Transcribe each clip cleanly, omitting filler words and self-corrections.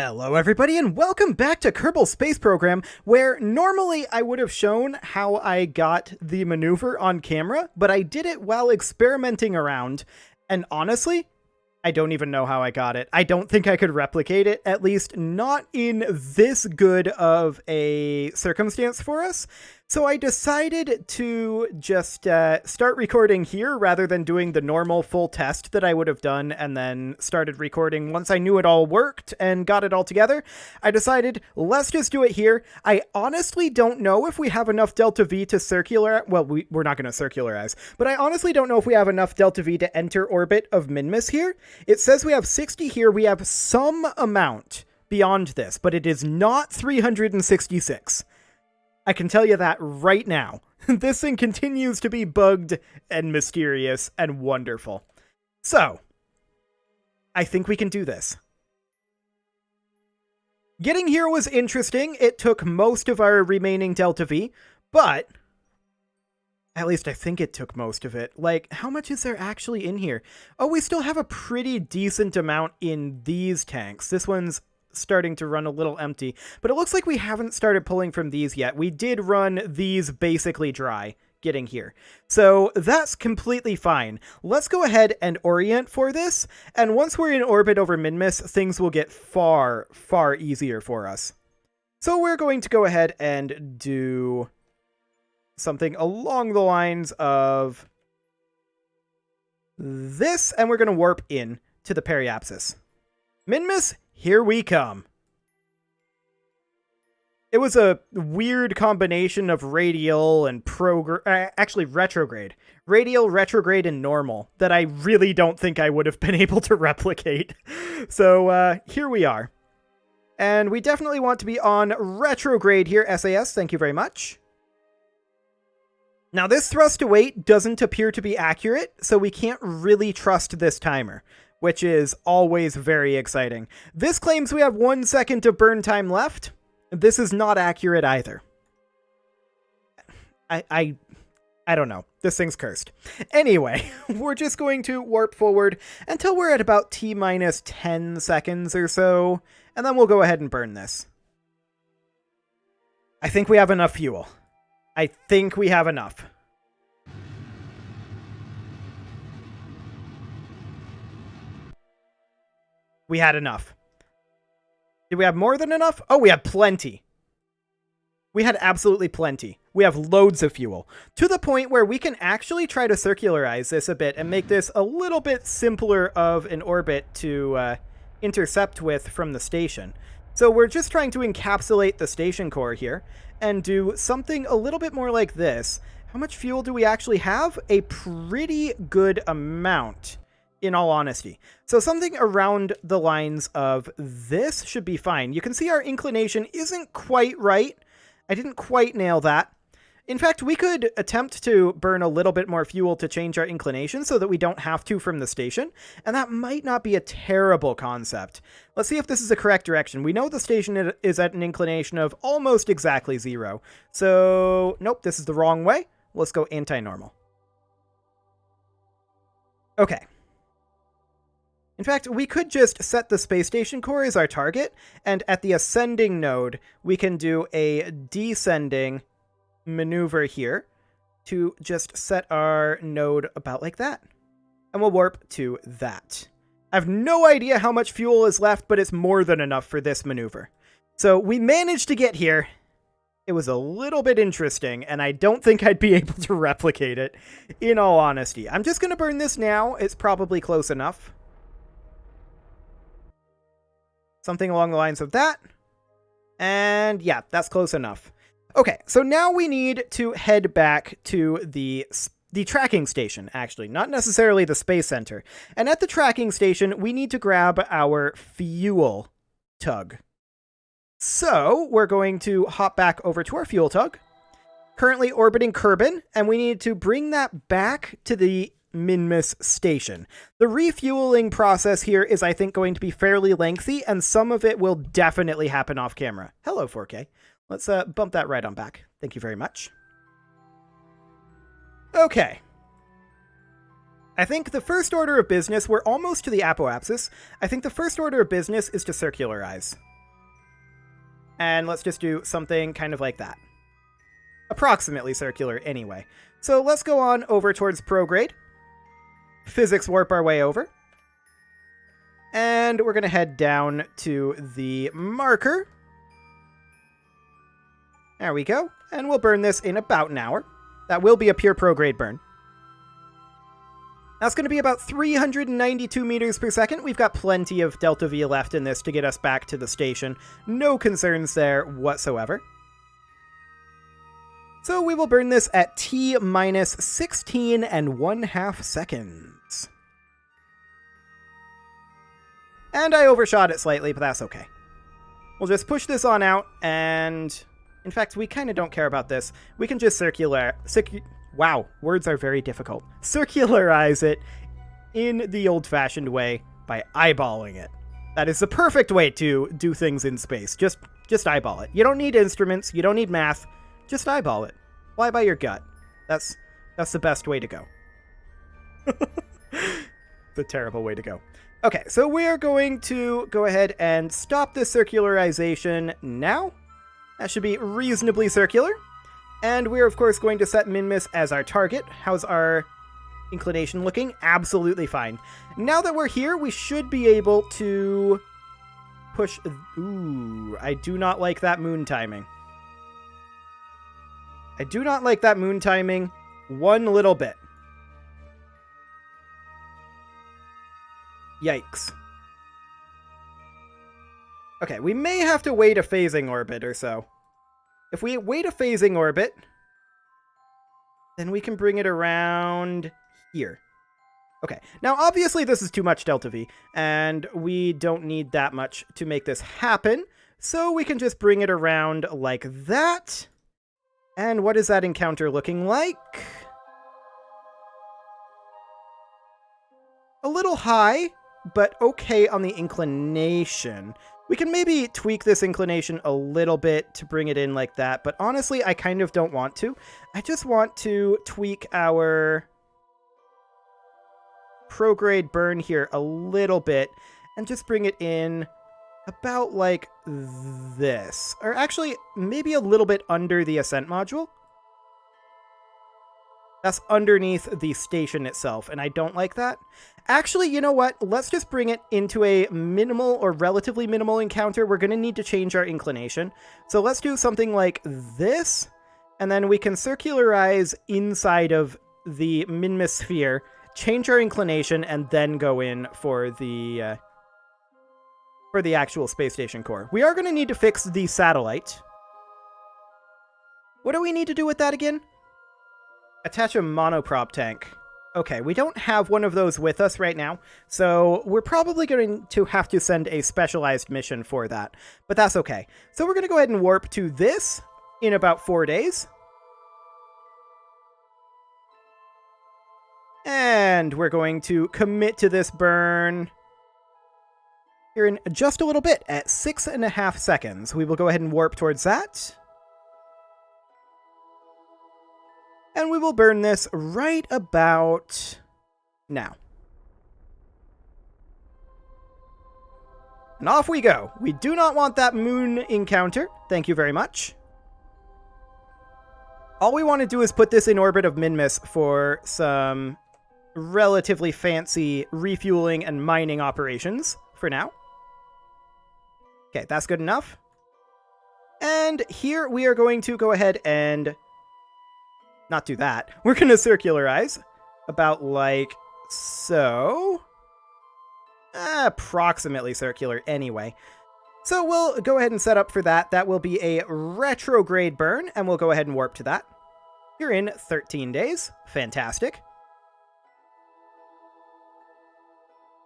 Hello everybody and welcome back to Kerbal Space Program, where normally I would have shown how I got the maneuver on camera, but I did it while experimenting around, and honestly, I don't even know how I got it. I don't think I could replicate it, at least not in this good of a circumstance for us. So I decided to just start recording here rather than doing the normal full test that I would have done and then started recording once I knew it all worked and got it all together. I decided, let's just do it here. I honestly don't know if we have enough delta V to circular. Well, we're not going to circularize, but I honestly don't know if we have enough delta V to enter orbit of Minmus here. It says we have 60 here. We have some amount beyond this, but it is not 366. I can tell you that right now. This thing continues to be bugged and mysterious and wonderful. So, I think we can do this. Getting here was interesting. It took most of our remaining delta V, but at least I think it took most of it. Like, how much is there actually in here? Oh, we still have a pretty decent amount in these tanks. This one's starting to run a little empty, but it looks like we haven't started pulling from these yet. We did run these basically dry getting here. So that's completely fine. Let's go ahead and orient for this, and once we're in orbit over Minmus, things will get far, far easier for us. So we're going to go ahead and do something along the lines of this, and we're going to warp in to the periapsis. Minmus, here we come. It was a weird combination of radial and actually retrograde. Radial, retrograde, and normal that I really don't think I would have been able to replicate. So here we are. And we definitely want to be on retrograde here, SAS. Thank you very much. Now this thrust to weight doesn't appear to be accurate, so we can't really trust this timer, which is always very exciting. This claims we have 1 second of burn time left. This is not accurate either. I don't know. This thing's cursed. Anyway, we're just going to warp forward until we're at about T-minus 10 seconds or so, and then we'll go ahead and burn this. I think we have enough fuel. I think we have enough. We had enough. Did we have more than enough? Oh, we had plenty. We had absolutely plenty. We have loads of fuel, to the point where we can actually try to circularize this a bit and make this a little bit simpler of an orbit to intercept with from the station. So we're just trying to encapsulate the station core here and do something a little bit more like this. How much fuel do we actually have? A pretty good amount, in all honesty. So something around the lines of this should be fine. You can see our inclination isn't quite right. I didn't quite nail that. In fact, we could attempt to burn a little bit more fuel to change our inclination so that we don't have to from the station, and that might not be a terrible concept. Let's see if this is the correct direction. We know the station is at an inclination of almost exactly 0. So, nope, this is the wrong way. Let's go anti-normal. Okay. In fact, we could just set the space station core as our target, and at the ascending node, we can do a descending maneuver here to just set our node about like that. And we'll warp to that. I have no idea how much fuel is left, but it's more than enough for this maneuver. So we managed to get here. It was a little bit interesting, and I don't think I'd be able to replicate it, in all honesty. I'm just going to burn this now. It's probably close enough. Something along the lines of that. And yeah, that's close enough. Okay, so now we need to head back to the tracking station, actually, not necessarily the space center. And at the tracking station, we need to grab our fuel tug. So we're going to hop back over to our fuel tug, currently orbiting Kerbal, and we need to bring that back to the Minmus station. The refueling process here is, I think, going to be fairly lengthy, and some of it will definitely happen off camera. Hello, 4K. Let's bump that right on back. Thank you very much. Okay. I think the first order of business, we're almost to the apoapsis. I think the first order of business is to circularize. And let's just do something kind of like that. Approximately circular anyway. So let's go on over towards prograde. Physics warp our way over. And we're going to head down to the marker. There we go. And we'll burn this in about an hour. That will be a pure prograde burn. That's going to be about 392 meters per second. We've got plenty of delta V left in this to get us back to the station. No concerns there whatsoever. So we will burn this at T minus 16 and 1/2 seconds. And I overshot it slightly, but that's okay. We'll just push this on out, and in fact, we kind of don't care about this. We can just wow, words are very difficult. Circularize it in the old-fashioned way by eyeballing it. That is the perfect way to do things in space. Just eyeball it. You don't need instruments. You don't need math. Just eyeball it. Fly by your gut. That's the best way to go. The terrible way to go. Okay, so we're going to go ahead and stop the circularization now. That should be reasonably circular. And we're, of course, going to set Minmus as our target. How's our inclination looking? Absolutely fine. Now that we're here, we should be able to push... Ooh, I do not like that moon timing. I do not like that moon timing one little bit. Yikes. Okay, we may have to wait a phasing orbit or so. If we wait a phasing orbit, then we can bring it around here. Okay, now obviously this is too much delta V, and we don't need that much to make this happen, so we can just bring it around like that. And what is that encounter looking like? A little high, but okay on the inclination. We can maybe tweak this inclination a little bit to bring it in like that, but honestly, I kind of don't want to. I just want to tweak our prograde burn here a little bit and just bring it in about like this. Or actually, maybe a little bit under the ascent module. That's underneath the station itself, and I don't like that. Actually, you know what? Let's just bring it into a minimal or relatively minimal encounter. We're going to need to change our inclination. So let's do something like this, and then we can circularize inside of the Minmus sphere, change our inclination, and then go in for the actual space station core. We are going to need to fix the satellite. What do we need to do with that again? Attach a monoprop tank. Okay, we don't have one of those with us right now, so we're probably going to have to send a specialized mission for that, but that's okay. So we're going to go ahead and warp to this in about 4 days. And we're going to commit to this burn here in just a little bit at 6.5 seconds. We will go ahead and warp towards that. And we will burn this right about now. And off we go. We do not want that moon encounter. Thank you very much. All we want to do is put this in orbit of Minmus for some relatively fancy refueling and mining operations for now. Okay, that's good enough. And here we are going to go ahead and not do that. We're going to circularize about like so. Approximately circular anyway. So we'll go ahead and set up for that. That will be a retrograde burn, and we'll go ahead and warp to that. You're in 13 days. Fantastic.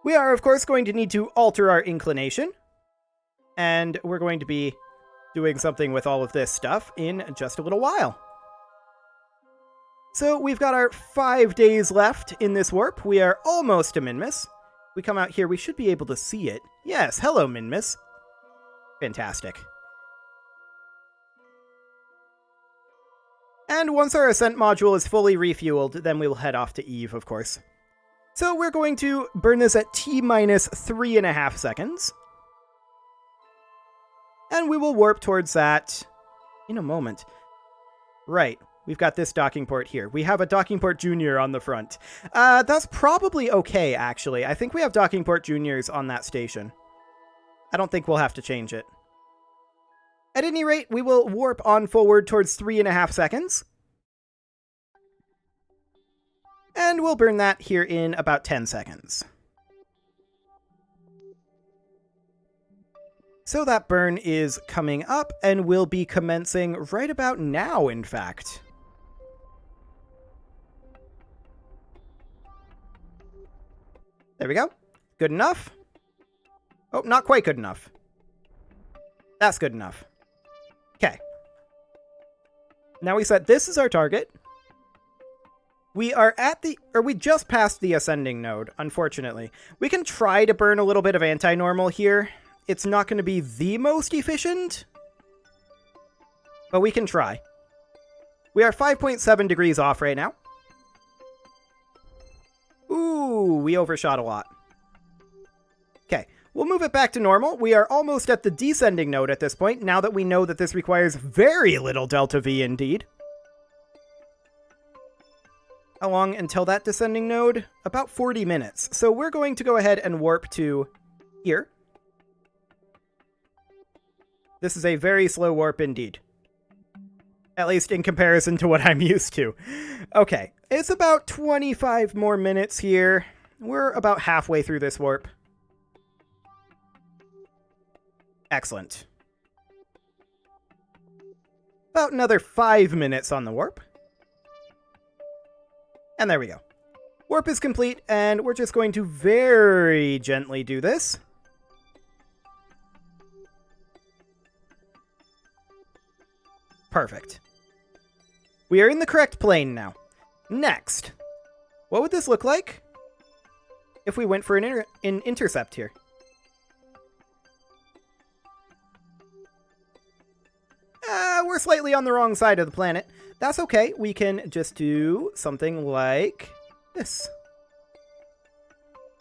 We are, of course, going to need to alter our inclination. And we're going to be doing something with all of this stuff in just a little while. So we've got our 5 days left in this warp. We are almost to Minmus. We come out here, we should be able to see it. Yes, hello, Minmus. Fantastic. And once our ascent module is fully refueled, then we will head off to Eve, of course. So we're going to burn this at T minus 3.5 seconds. And we will warp towards that in a moment. Right. We've got this docking port here. We have a docking port junior on the front. That's probably okay, actually. I think we have docking port juniors on that station. I don't think we'll have to change it. At any rate, we will warp on forward towards 3.5 seconds. And we'll burn that here in about 10 seconds. So that burn is coming up and will be commencing right about now, in fact. There we go. Good enough. Oh, not quite good enough. That's good enough. Okay. Now we set this as our target. We are at the, or we just passed the ascending node, unfortunately. We can try to burn a little bit of anti-normal here. It's not going to be the most efficient, but we can try. We are 5.7 degrees off right now. Ooh, we overshot a lot. Okay, we'll move it back to normal. We are almost at the descending node at this point, now that we know that this requires very little delta V indeed. How long until that descending node? About 40 minutes. So we're going to go ahead and warp to here. This is a very slow warp indeed. At least in comparison to what I'm used to. Okay, it's about 25 more minutes here. We're about halfway through this warp. Excellent. About another 5 minutes on the warp. And there we go. Warp is complete, and we're just going to very gently do this. Perfect. We are in the correct plane now. Next, what would this look like if we went for an intercept here? We're slightly on the wrong side of the planet. That's okay. We can just do something like this.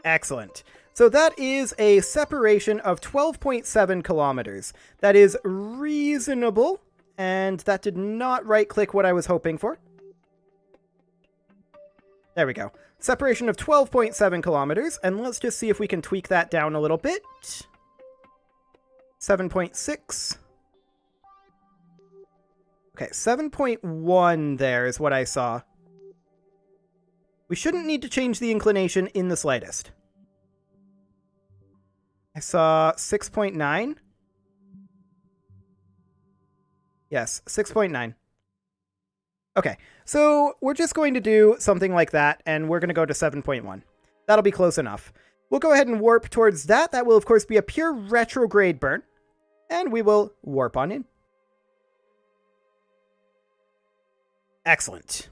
Excellent. So that is a separation of 12.7 kilometers. That is reasonable. And that did not right-click what I was hoping for. There we go. Separation of 12.7 kilometers. And let's just see if we can tweak that down a little bit. 7.6. Okay, 7.1 there is what I saw. We shouldn't need to change the inclination in the slightest. I saw 6.9. Yes, 6.9. Okay, so we're just going to do something like that, and we're going to go to 7.1. That'll be close enough. We'll go ahead and warp towards that. That will, of course, be a pure retrograde burn, and we will warp on in. Excellent.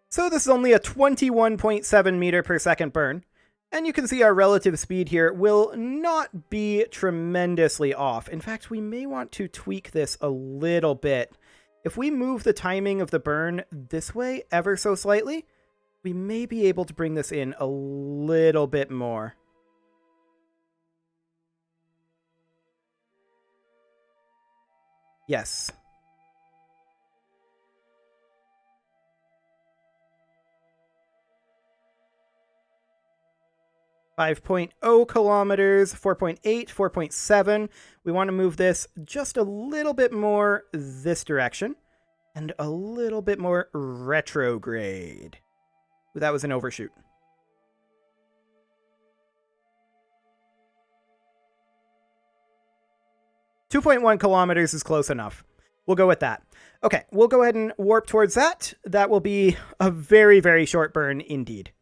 So this is only a 21.7 meter per second burn, and you can see our relative speed here will not be tremendously off. In fact, we may want to tweak this a little bit. If we move the timing of the burn this way ever so slightly, we may be able to bring this in a little bit more. Yes. 5.0 kilometers, 4.8, 4.7. We want to move this just a little bit more this direction and a little bit more retrograde. Ooh, that was an overshoot. .1 kilometers is close enough. We'll go with that. Okay, we'll go ahead and warp towards that. That will be a very, very short burn indeed.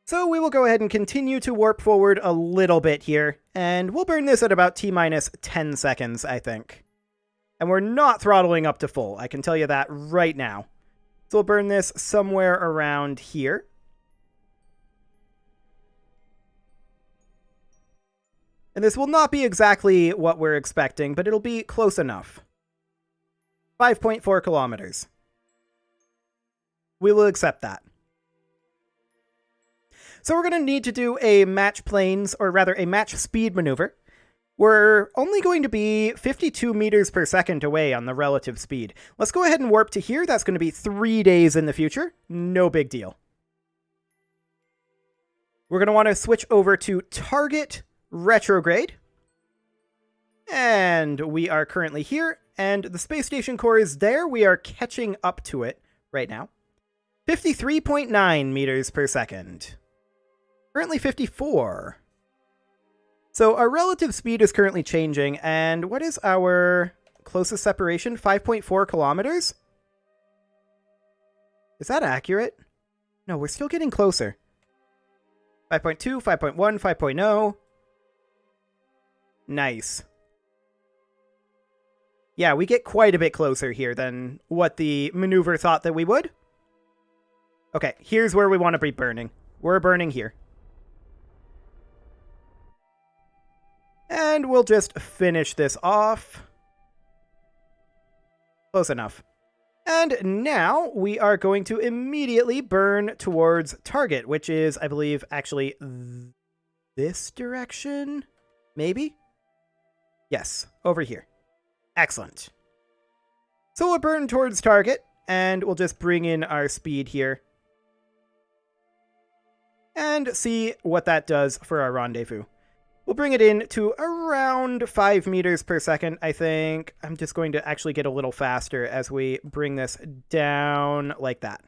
So we will go ahead and continue to warp forward a little bit here, and we'll burn this at about T-minus 10 seconds, I think. And we're not throttling up to full, I can tell you that right now. So we'll burn this somewhere around here. And this will not be exactly what we're expecting, but it'll be close enough. 5.4 kilometers. We will accept that. So we're going to need to do a match planes, or rather a match speed maneuver. We're only going to be 52 meters per second away on the relative speed. Let's go ahead and warp to here. That's going to be 3 days in the future. No big deal. We're going to want to switch over to target retrograde. And we are currently here, and the space station core is there. We are catching up to it right now. 53.9 meters per second. Currently 54. So our relative speed is currently changing, and what is our closest separation? 5.4 kilometers? Is that accurate? No, we're still getting closer. 5.2, 5.1, 5.0. Nice. Yeah, we get quite a bit closer here than what the maneuver thought that we would. Okay, here's where we want to be burning. We're burning here. And we'll just finish this off. Close enough. And now we are going to immediately burn towards target, which is, I believe, actually this direction? Maybe? Yes, over here. Excellent. So we'll burn towards target, and we'll just bring in our speed here. And see what that does for our rendezvous. We'll bring it in to around 5 meters per second, I think. I'm just going to actually get a little faster as we bring this down like that.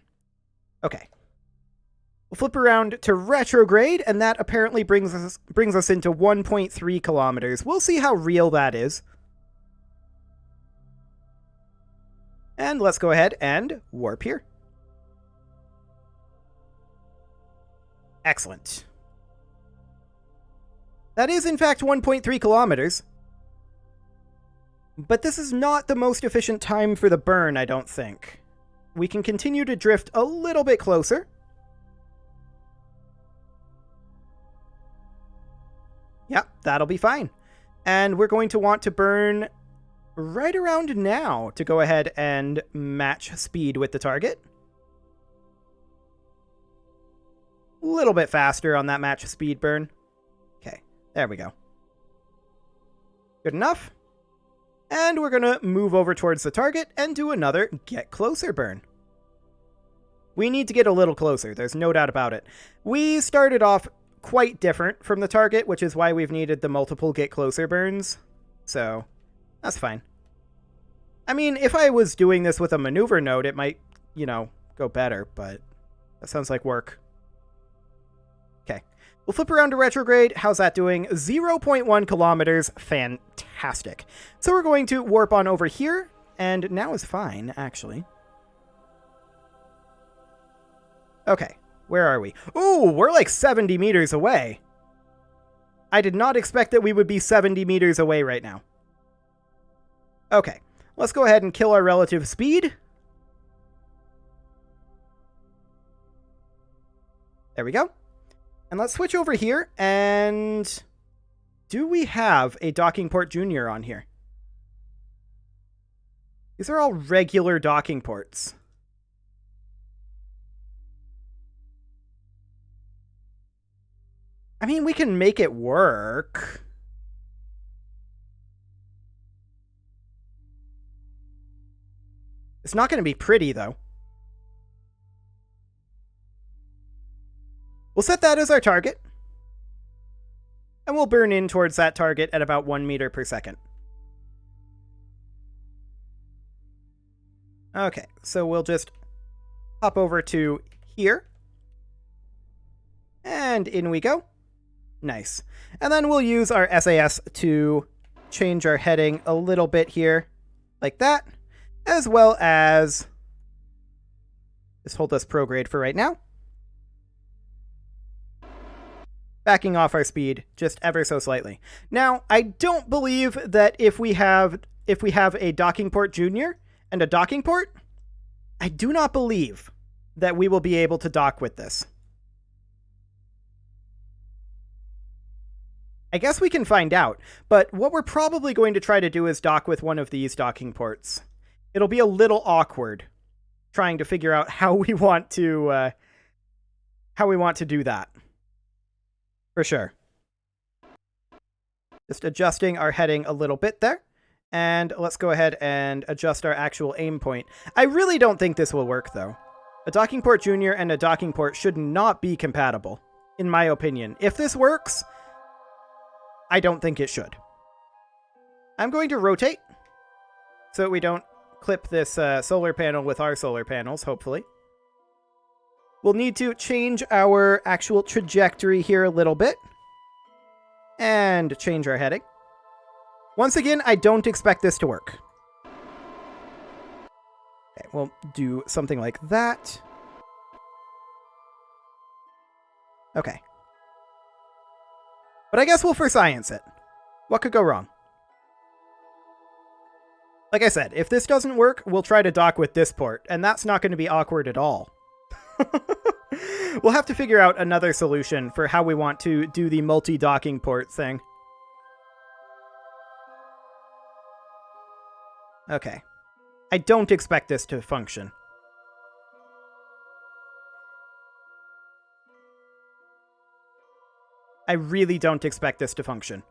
Okay. We'll flip around to retrograde, and that apparently brings us into 1.3 kilometers. We'll see how real that is. And let's go ahead and warp here. Excellent. That is, in fact, 1.3 kilometers. But this is not the most efficient time for the burn, I don't think. We can continue to drift a little bit closer. Yep, that'll be fine. And we're going to want to burn right around now to go ahead and match speed with the target. A little bit faster on that match speed burn. Okay, there we go. Good enough. And we're going to move over towards the target and do another get closer burn. We need to get a little closer, there's no doubt about it. We started off quite different from the target, which is why we've needed the multiple get closer burns. So, that's fine. I mean, if I was doing this with a maneuver node, it might, you know, go better, but that sounds like work. Okay. We'll flip around to retrograde. How's that doing? 0.1 kilometers. Fantastic. So we're going to warp on over here, and now is fine, actually. Okay. Where are we? Ooh, we're like 70 meters away. I did not expect that we would be 70 meters away right now. Okay. Let's go ahead and kill our relative speed. There we go. And let's switch over here, and do we have a docking port junior on here? These are all regular docking ports. I mean, we can make it work. It's not going to be pretty, though. We'll set that as our target. And we'll burn in towards that target at about 1 meter per second. Okay, so we'll just hop over to here. And in we go. Nice. And then we'll use our SAS to change our heading a little bit here, like that, as well as just hold this prograde for right now. Backing off our speed just ever so slightly. Now, I don't believe that if we have a docking port junior and a docking port, I do not believe that we will be able to dock with this. I guess we can find out, but what we're probably going to try to do is dock with one of these docking ports. It'll be a little awkward trying to figure out how we want to do that. For sure. Just adjusting our heading a little bit there. And let's go ahead and adjust our actual aim point. I really don't think this will work, though. A docking port junior and a docking port should not be compatible, in my opinion. If this works, I don't think it should. I'm going to rotate so that we don't clip this solar panel with our solar panels, hopefully. We'll need to change our actual trajectory here a little bit. And change our heading. Once again, I don't expect this to work. Okay, we'll do something like that. Okay. But I guess we'll for science it. What could go wrong? Like I said, if this doesn't work, we'll try to dock with this port, and that's not going to be awkward at all. We'll have to figure out another solution for how we want to do the multi-docking port thing. Okay. I don't expect this to function. I really don't expect this to function.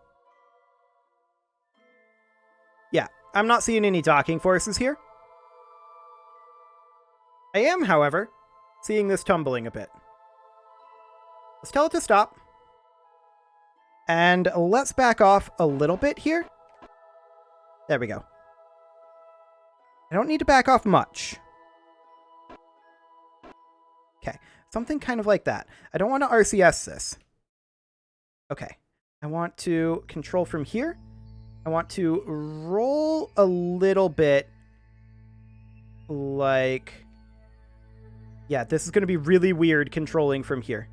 Yeah, I'm not seeing any docking forces here. I am, however, seeing this tumbling a bit. Let's tell it to stop. And let's back off a little bit here. There we go. I don't need to back off much. Okay, something kind of like that. I don't want to RCS this. Okay, I want to control from here. I want to roll a little bit like... Yeah, this is going to be really weird controlling from here.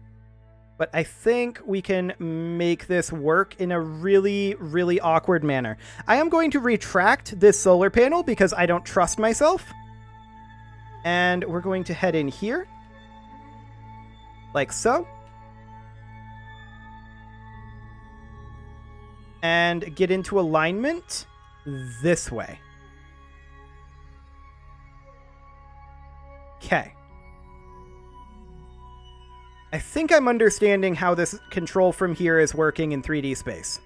But I think we can make this work in a really, really awkward manner. I am going to retract this solar panel because I don't trust myself. And we're going to head in here. Like so. And get into alignment this way. Okay. I think I'm understanding how this control from here is working in 3D space.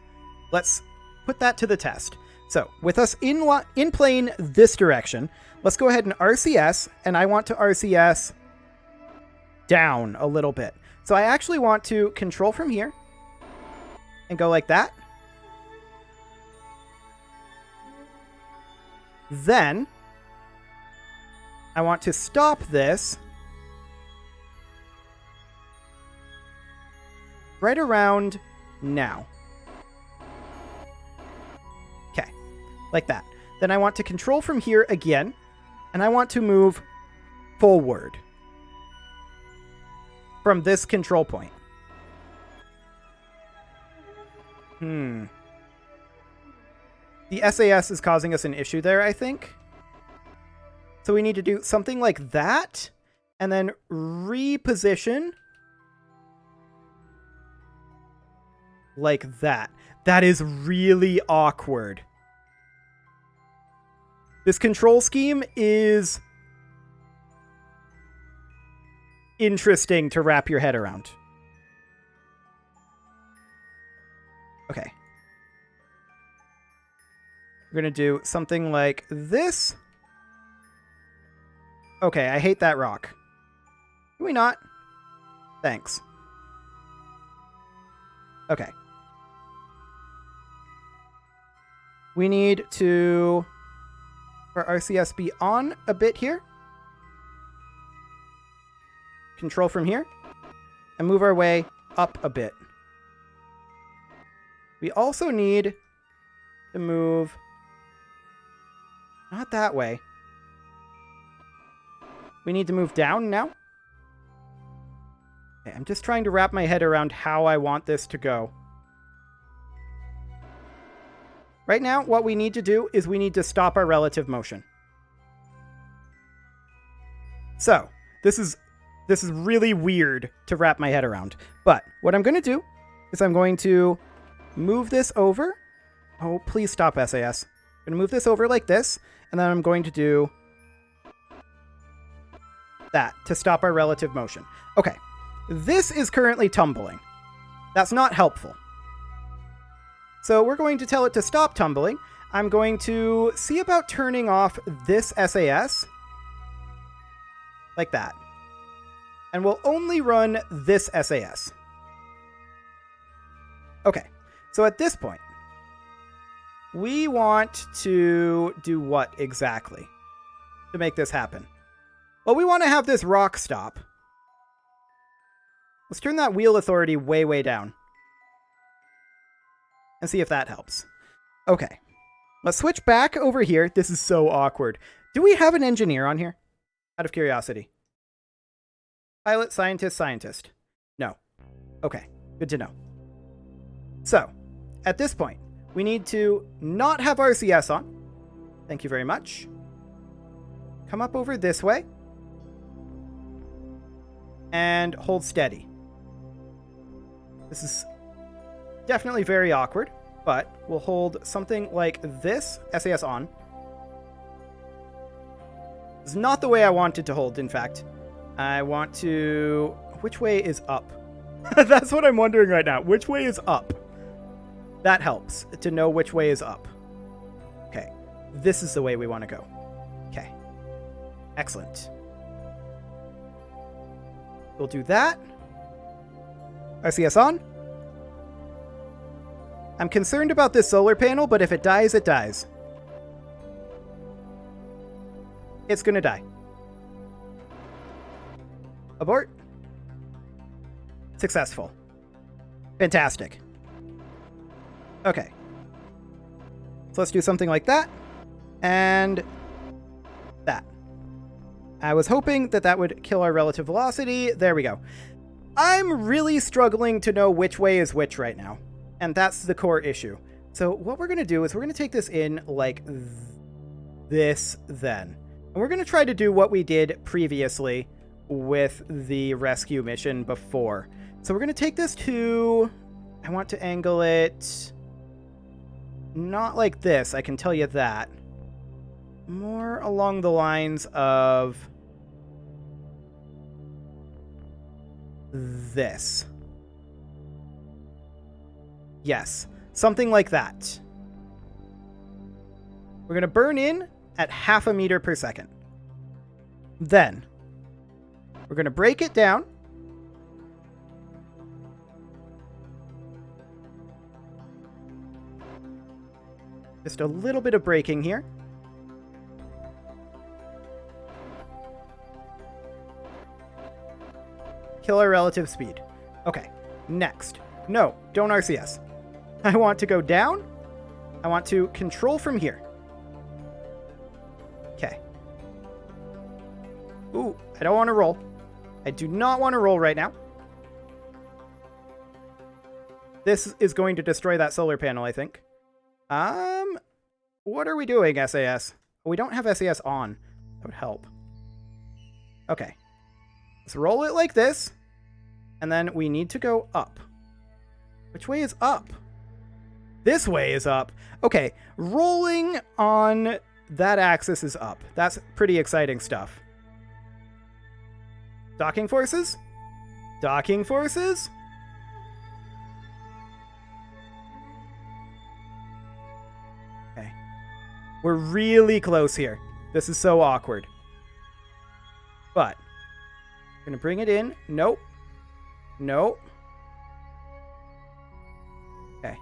Let's put that to the test. So, with us in plane this direction, let's go ahead and RCS, and I want to RCS down a little bit. So I actually want to control from here and go like that. Then I want to stop this right around now. Okay, like that. Then I want to control from here again, and I want to move forward from this control point. The SAS is causing us an issue there, I think. So we need to do something like that, and then reposition like that. That is really awkward. This control scheme is interesting to wrap your head around. Okay. We're going to do something like this. Okay, I hate that rock. Can we not? Thanks. Okay. We need to... for RCS be on a bit here. Control from here. And move our way up a bit. We also need to move... not that way. We need to move down now. Okay, I'm just trying to wrap my head around how I want this to go. Right now, what we need to do is we need to stop our relative motion. So, this is really weird to wrap my head around. But what I'm going to do is I'm going to move this over. Oh, please stop, SAS. I'm going to move this over like this, and then I'm going to do that to stop our relative motion. Okay, this is currently tumbling. That's not helpful. So we're going to tell it to stop tumbling. I'm going to see about turning off this SAS. Like that. And we'll only run this SAS. Okay, so at this point, we want to do what exactly to make this happen? Well, we want to have this rock stop. Let's turn that wheel authority way, way down. And see if that helps. Okay. Let's switch back over here. This is so awkward. Do we have an engineer on here? Out of curiosity. Pilot, scientist, scientist. No. Okay. Good to know. So, at this point, we need to not have RCS on. Thank you very much. Come up over this way. And hold steady. This is definitely very awkward, but we'll hold something like this, SAS on. It's not the way I wanted to hold, in fact. I want to... Which way is up? That's what I'm wondering right now. Which way is up? That helps to know which way is up. Okay. This is the way we want to go. Okay. Excellent. We'll do that. RCS on. I'm concerned about this solar panel, but if it dies, it dies. It's gonna die. Abort. Successful. Fantastic. Okay. So let's do something like that. And that. I was hoping that that would kill our relative velocity. There we go. I'm really struggling to know which way is which right now. And that's the core issue. So what we're going to do is we're going to take this in like this then. And we're going to try to do what we did previously with the rescue mission before. So we're going to take this to... I want to angle it... Not like this, I can tell you that. More along the lines of... this. Yes, something like that. We're going to burn in at 0.5 meters per second. Then, we're going to break it down. Just a little bit of braking here. Kill our relative speed. Okay, next. No, don't RCS. I want to go down. I want to control from here. Okay. Ooh, I don't want to roll. I do not want to roll right now. This is going to destroy that solar panel, I think. What are we doing, SAS? We don't have SAS on. That would help. Okay. Let's roll it like this. And then we need to go up. Which way is up? This way is up. Okay, rolling on that axis is up. That's pretty exciting stuff. Docking forces? Docking forces? Okay. We're really close here. This is so awkward. But, we're going to bring it in. Nope. Nope. Okay.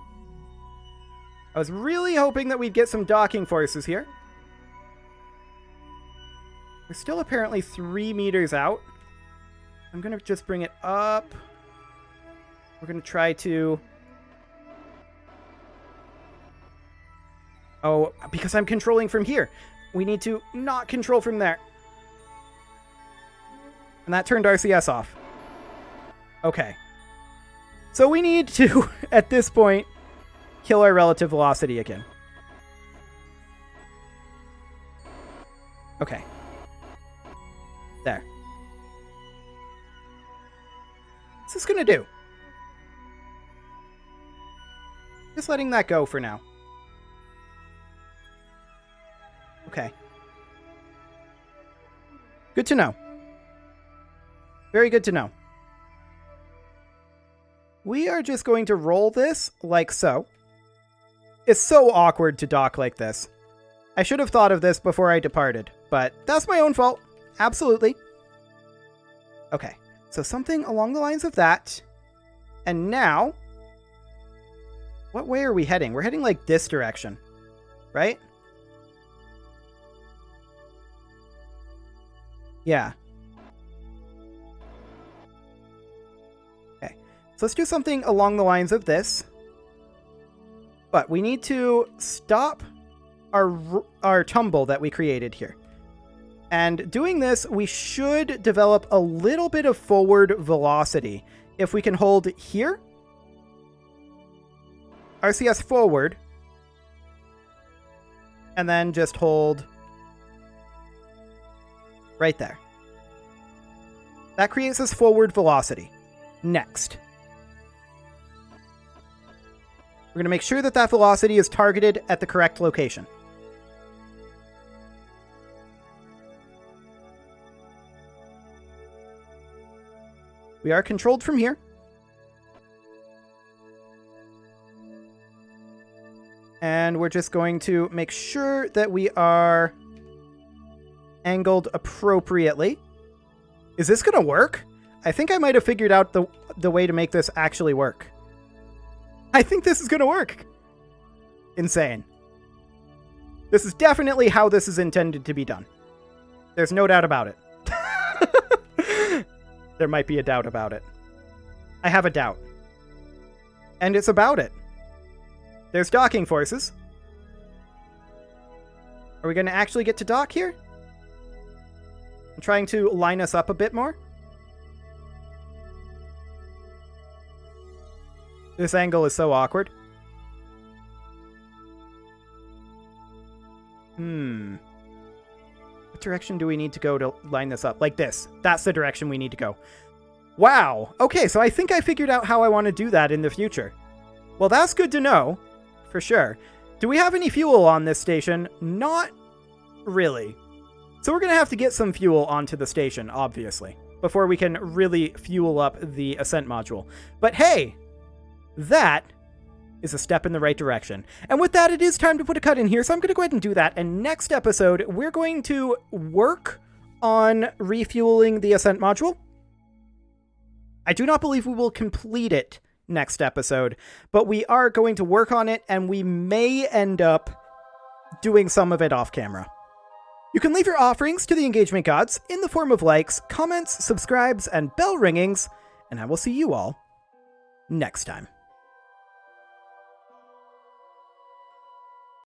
I was really hoping that we'd get some docking forces here. We're still apparently 3 meters out. I'm going to just bring it up. We're going to try to... Oh, because I'm controlling from here. We need to not control from there. And that turned RCS off. Okay. So we need to, at this point, kill our relative velocity again. Okay. There. What's this gonna do? Just letting that go for now. Okay. Good to know. Very good to know. We are just going to roll this like so. is so awkward to dock like this. I should have thought of this before I departed, but that's my own fault. Absolutely. Okay, so something along the lines of that. And now, what way are we heading? We're heading like this direction, right? Yeah. Okay, so let's do something along the lines of this. But we need to stop our tumble that we created here. And doing this, we should develop a little bit of forward velocity. If we can hold here, RCS forward, and then just hold right there. That creates this forward velocity. Next, we're going to make sure that that velocity is targeted at the correct location. We are controlled from here. And we're just going to make sure that we are angled appropriately. Is this going to work? I think I might have figured out the way to make this actually work. I think this is going to work. Insane. This is definitely how this is intended to be done. There's no doubt about it. There might be a doubt about it. I have a doubt. And it's about it. There's docking forces. Are we going to actually get to dock here? I'm trying to line us up a bit more. This angle is so awkward. What direction do we need to go to line this up? Like this. That's the direction we need to go. Wow. Okay, so I think I figured out how I want to do that in the future. Well, that's good to know. For sure. Do we have any fuel on this station? Not really. So we're going to have to get some fuel onto the station, obviously, before we can really fuel up the Ascent module. But hey, that is a step in the right direction. And with that, it is time to put a cut in here, so I'm going to go ahead and do that. And next episode, we're going to work on refueling the Ascent module. I do not believe we will complete it next episode, but we are going to work on it, and we may end up doing some of it off camera. You can leave your offerings to the engagement gods in the form of likes, comments, subscribes, and bell ringings, and I will see you all next time.